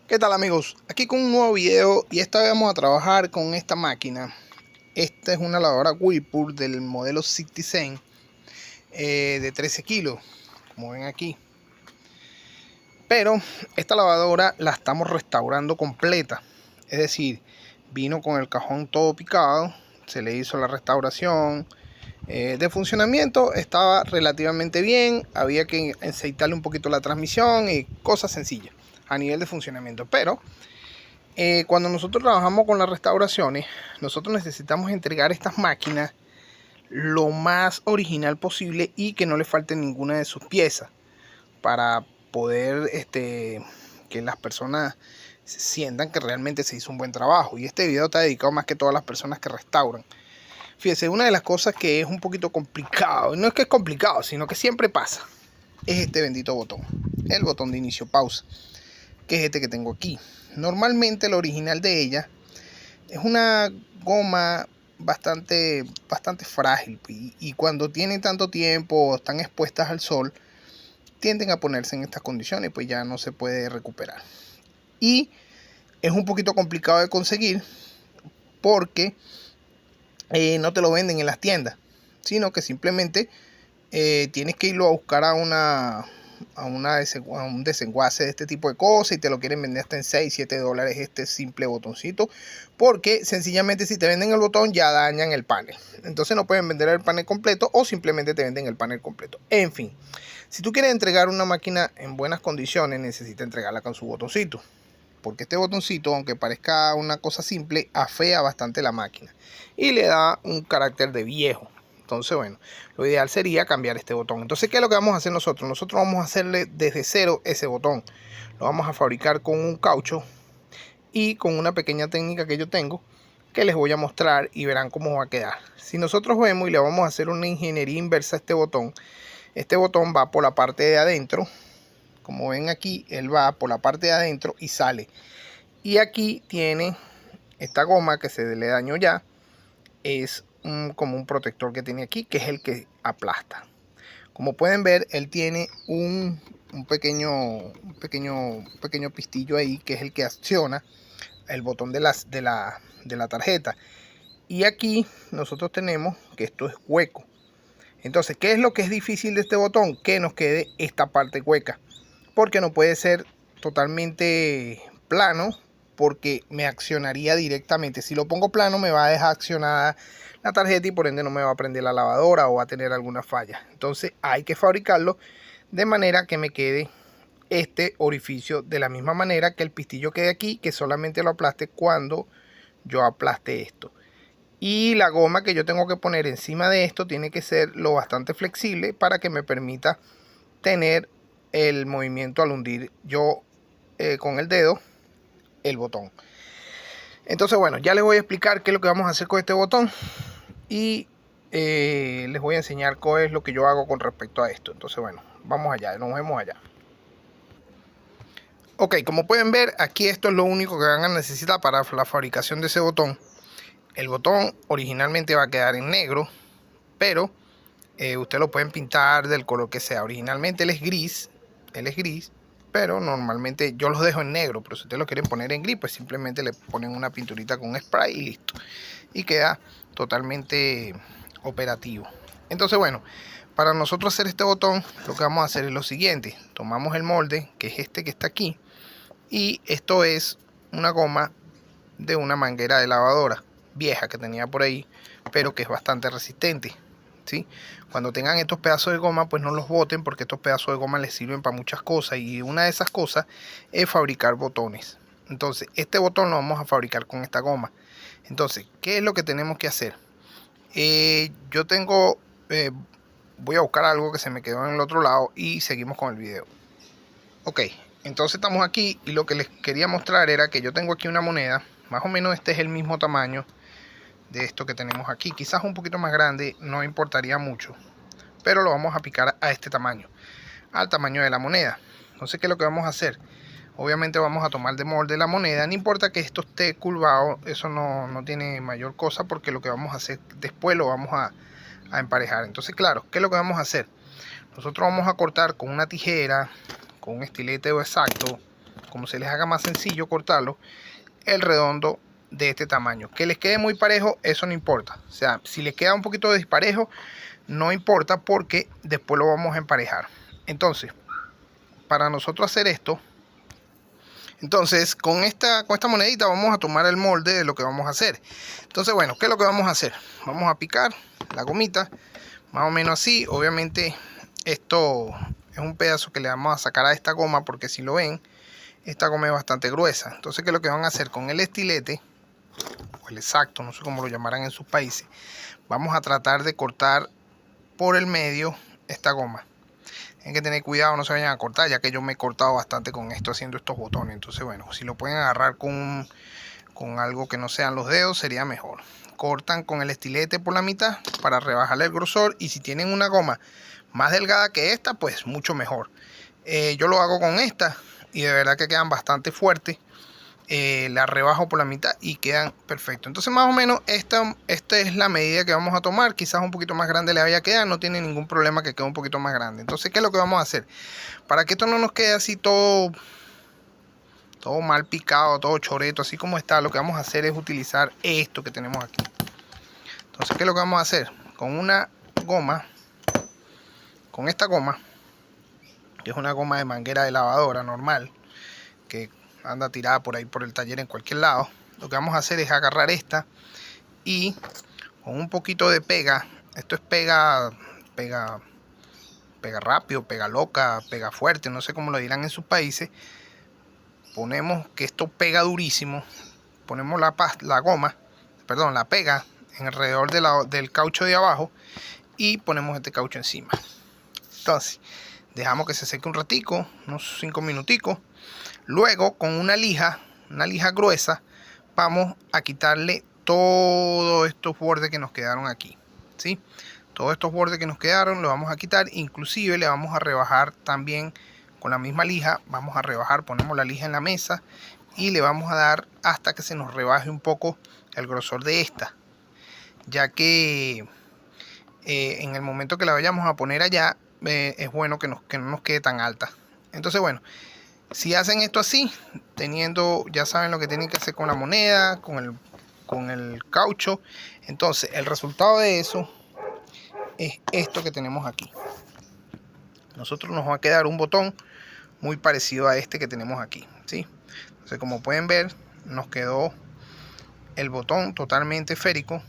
¿Qué tal, amigos? Aquí con un nuevo video y esta vez vamos a trabajar con esta máquina. Esta es una lavadora Whirlpool del modelo Citizen de 13 kilos, como ven aquí. Pero esta lavadora la estamos restaurando completa. Es decir, vino con el cajón todo picado, se le hizo la restauración. De funcionamiento estaba relativamente bien, había que aceitarle un poquito la transmisión y cosas sencillas a nivel de funcionamiento. Pero cuando nosotros trabajamos con las restauraciones, nosotros necesitamos entregar estas máquinas lo más original posible y que no le falte ninguna de sus piezas para poder que las personas sientan que realmente se hizo un buen trabajo. Y este video está dedicado más que todo a las personas que restauran. Fíjense, una de las cosas que es un poquito complicado, no es que es complicado, sino que siempre pasa, es este bendito botón, el botón de inicio pausa, que es este que tengo aquí. Normalmente el original de ella es una goma bastante frágil y cuando tienen tanto tiempo o están expuestas al sol tienden a ponerse en estas condiciones, pues ya no se puede recuperar. Y es un poquito complicado de conseguir porque no te lo venden en las tiendas, sino que simplemente tienes que irlo a buscar a un desenguace de este tipo de cosas y te lo quieren vender hasta en 6, 7 dólares este simple botoncito, porque sencillamente si te venden el botón ya dañan el panel, entonces no pueden vender el panel completo o simplemente te venden el panel completo. En fin, si tú quieres entregar una máquina en buenas condiciones, necesitas entregarla con su botoncito, porque este botoncito, aunque parezca una cosa simple, afea bastante la máquina y le da un carácter de viejo. Entonces, bueno, lo ideal sería cambiar este botón. Entonces, ¿qué es lo que vamos a hacer nosotros? Nosotros vamos a hacerle desde cero ese botón. Lo vamos a fabricar con un caucho y con una pequeña técnica que yo tengo que les voy a mostrar y verán cómo va a quedar. Si nosotros vemos y le vamos a hacer una ingeniería inversa a este botón va por la parte de adentro. Como ven aquí, él va por la parte de adentro y sale. Y aquí tiene esta goma que se le dañó ya. Es como un protector que tiene aquí, que es el que aplasta. Como pueden ver, él tiene un pequeño pistillo ahí, que es el que acciona el botón de la tarjeta. Y aquí nosotros tenemos que esto es hueco. Entonces, ¿qué es lo que es difícil de este botón? Que nos quede esta parte hueca, porque no puede ser totalmente plano, porque me accionaría directamente. Si lo pongo plano me va a dejar accionada la tarjeta y por ende no me va a prender la lavadora o va a tener alguna falla. Entonces hay que fabricarlo de manera que me quede este orificio de la misma manera que el pistillo quede aquí, que solamente lo aplaste cuando yo aplaste esto. Y la goma que yo tengo que poner encima de esto tiene que ser lo bastante flexible para que me permita tener el movimiento al hundir yo con el dedo el botón. Entonces, bueno, ya les voy a explicar qué es lo que vamos a hacer con este botón y les voy a enseñar qué es lo que yo hago con respecto a esto. Entonces, bueno, vamos allá, nos vemos allá. Ok, como pueden ver, aquí esto es lo único que van a necesitar para la fabricación de ese botón. El botón originalmente va a quedar en negro, pero ustedes lo pueden pintar del color que sea. Originalmente él es gris, pero normalmente yo los dejo en negro, pero si ustedes lo quieren poner en gris, pues simplemente le ponen una pinturita con spray y listo, y queda totalmente operativo. Entonces, bueno, para nosotros hacer este botón, lo que vamos a hacer es lo siguiente: tomamos el molde, que es este que está aquí, y esto es una goma de una manguera de lavadora vieja que tenía por ahí, pero que es bastante resistente. ¿Sí? Cuando tengan estos pedazos de goma, pues no los boten, porque estos pedazos de goma les sirven para muchas cosas, y una de esas cosas es fabricar botones. Entonces este botón lo vamos a fabricar con esta goma. Entonces, ¿qué es lo que tenemos que hacer? Yo tengo voy a buscar algo que se me quedó en el otro lado y seguimos con el video. Ok, entonces estamos aquí y lo que les quería mostrar era que yo tengo aquí una moneda, más o menos este es el mismo tamaño de esto que tenemos aquí, quizás un poquito más grande, no importaría mucho, pero lo vamos a picar a este tamaño, al tamaño de la moneda. Entonces, ¿qué es lo que vamos a hacer? Obviamente vamos a tomar de molde la moneda, no importa que esto esté curvado, eso no tiene mayor cosa, porque lo que vamos a hacer después lo vamos a emparejar. Entonces, claro, ¿qué es lo que vamos a hacer? Nosotros vamos a cortar con una tijera, con un estilete exacto, como se les haga más sencillo cortarlo, el redondo de este tamaño. Que les quede muy parejo, eso no importa. O sea, si les queda un poquito de disparejo, no importa porque después lo vamos a emparejar. Entonces, para nosotros hacer esto, entonces con esta monedita vamos a tomar el molde de lo que vamos a hacer. Entonces, bueno, ¿qué es lo que vamos a hacer? Vamos a picar la gomita, más o menos así. Obviamente esto es un pedazo que le vamos a sacar a esta goma, porque si lo ven, esta goma es bastante gruesa. Entonces, ¿qué es lo que van a hacer? Con el estilete, o el exacto, no sé cómo lo llamarán en sus países, vamos a tratar de cortar por el medio esta goma. Tienen que tener cuidado, no se vayan a cortar, ya que yo me he cortado bastante con esto haciendo estos botones. Entonces, bueno, si lo pueden agarrar con algo que no sean los dedos, sería mejor. Cortan con el estilete por la mitad para rebajarle el grosor, y si tienen una goma más delgada que esta, pues mucho mejor. Yo lo hago con esta y de verdad que quedan bastante fuertes. La rebajo por la mitad y quedan perfectos. Entonces, más o menos esta es la medida que vamos a tomar. Quizás un poquito más grande le vaya a quedar, no tiene ningún problema que quede un poquito más grande. Entonces, ¿qué es lo que vamos a hacer? Para que esto no nos quede así todo mal picado, todo choreto, así como está, lo que vamos a hacer es utilizar esto que tenemos aquí. Entonces, ¿qué es lo que vamos a hacer? Con una goma, con esta goma, que es una goma de manguera de lavadora normal, que anda tirada por ahí por el taller en cualquier lado, lo que vamos a hacer es agarrar esta y con un poquito de pega, esto es pega rápido, pega loca, pega fuerte, no sé cómo lo dirán en sus países. Ponemos que esto pega durísimo, ponemos la pega en alrededor del caucho de abajo y ponemos este caucho encima. Entonces dejamos que se seque un ratico, unos 5 minuticos. Luego, con una lija gruesa, vamos a quitarle todos estos bordes que nos quedaron aquí, ¿sí? Todos estos bordes que nos quedaron los vamos a quitar. Inclusive le vamos a rebajar también con la misma lija. Vamos a rebajar, ponemos la lija en la mesa y le vamos a dar hasta que se nos rebaje un poco el grosor de esta, ya que en el momento que la vayamos a poner allá, es bueno que no nos quede tan alta. Entonces, bueno, si hacen esto así, ya saben lo que tienen que hacer con la moneda, con el caucho. Entonces, el resultado de eso es esto que tenemos aquí. Nosotros nos va a quedar un botón muy parecido a este que tenemos aquí, ¿sí? Entonces, como pueden ver, nos quedó el botón totalmente esférico.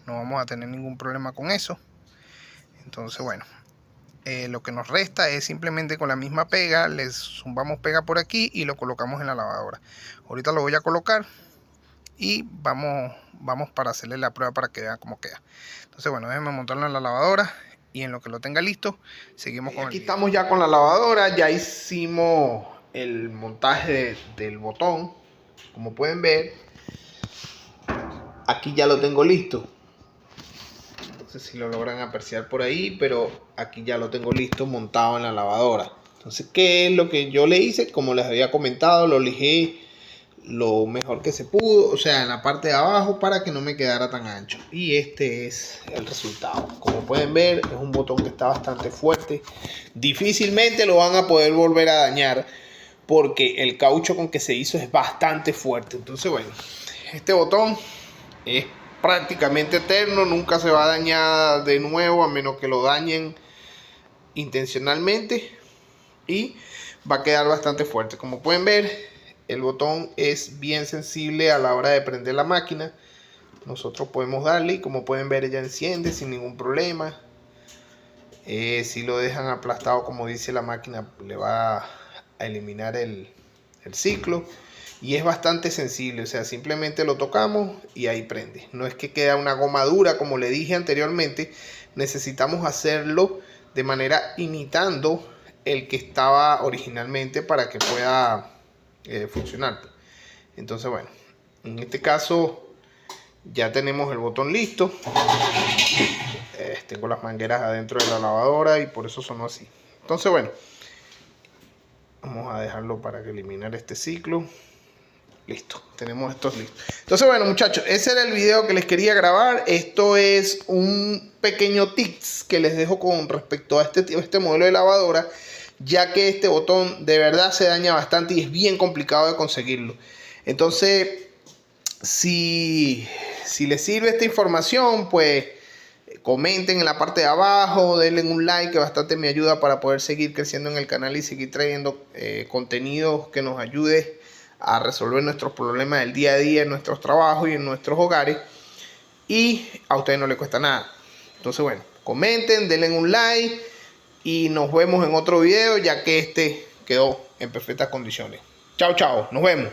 No vamos a tener ningún problema con eso. Entonces, bueno, lo que nos resta es simplemente con la misma pega, les zumbamos pega por aquí y lo colocamos en la lavadora. Ahorita lo voy a colocar y vamos para hacerle la prueba para que vean cómo queda. Entonces, bueno, déjenme montarlo en la lavadora y en lo que lo tenga listo, seguimos con el video. Aquí estamos ya con la lavadora, ya hicimos el montaje del botón. Como pueden ver, aquí ya lo tengo listo. No sé si lo logran apreciar por ahí, pero aquí ya lo tengo listo montado en la lavadora. Entonces, ¿qué es lo que yo le hice? Como les había comentado, lo lijé lo mejor que se pudo, o sea, en la parte de abajo, para que no me quedara tan ancho. Y este es el resultado. Como pueden ver, es un botón que está bastante fuerte. Difícilmente lo van a poder volver a dañar, porque el caucho con que se hizo es bastante fuerte. Entonces, bueno, este botón es prácticamente eterno, nunca se va a dañar de nuevo a menos que lo dañen intencionalmente, y va a quedar bastante fuerte. Como pueden ver, el botón es bien sensible a la hora de prender la máquina. Nosotros podemos darle y como pueden ver, ella enciende sin ningún problema. Si lo dejan aplastado, como dice la máquina, le va a eliminar el ciclo. Y es bastante sensible, o sea, simplemente lo tocamos y ahí prende. No es que queda una goma dura, como le dije anteriormente. Necesitamos hacerlo de manera imitando el que estaba originalmente para que pueda funcionar. Entonces, bueno, en este caso ya tenemos el botón listo. Tengo las mangueras adentro de la lavadora y por eso sonó así. Entonces, bueno, vamos a dejarlo para que eliminar este ciclo. Listo, tenemos estos listos. Entonces, bueno, muchachos, ese era el video que les quería grabar. Esto es un pequeño tips que les dejo con respecto a este modelo de lavadora, ya que este botón de verdad se daña bastante y es bien complicado de conseguirlo. Entonces, si les sirve esta información, pues comenten en la parte de abajo, denle un like que bastante me ayuda para poder seguir creciendo en el canal y seguir trayendo contenido que nos ayude a resolver nuestros problemas del día a día en nuestros trabajos y en nuestros hogares, y a ustedes no les cuesta nada. Entonces, bueno, comenten, denle un like y nos vemos en otro video, ya que este quedó en perfectas condiciones. Chao, chao, nos vemos.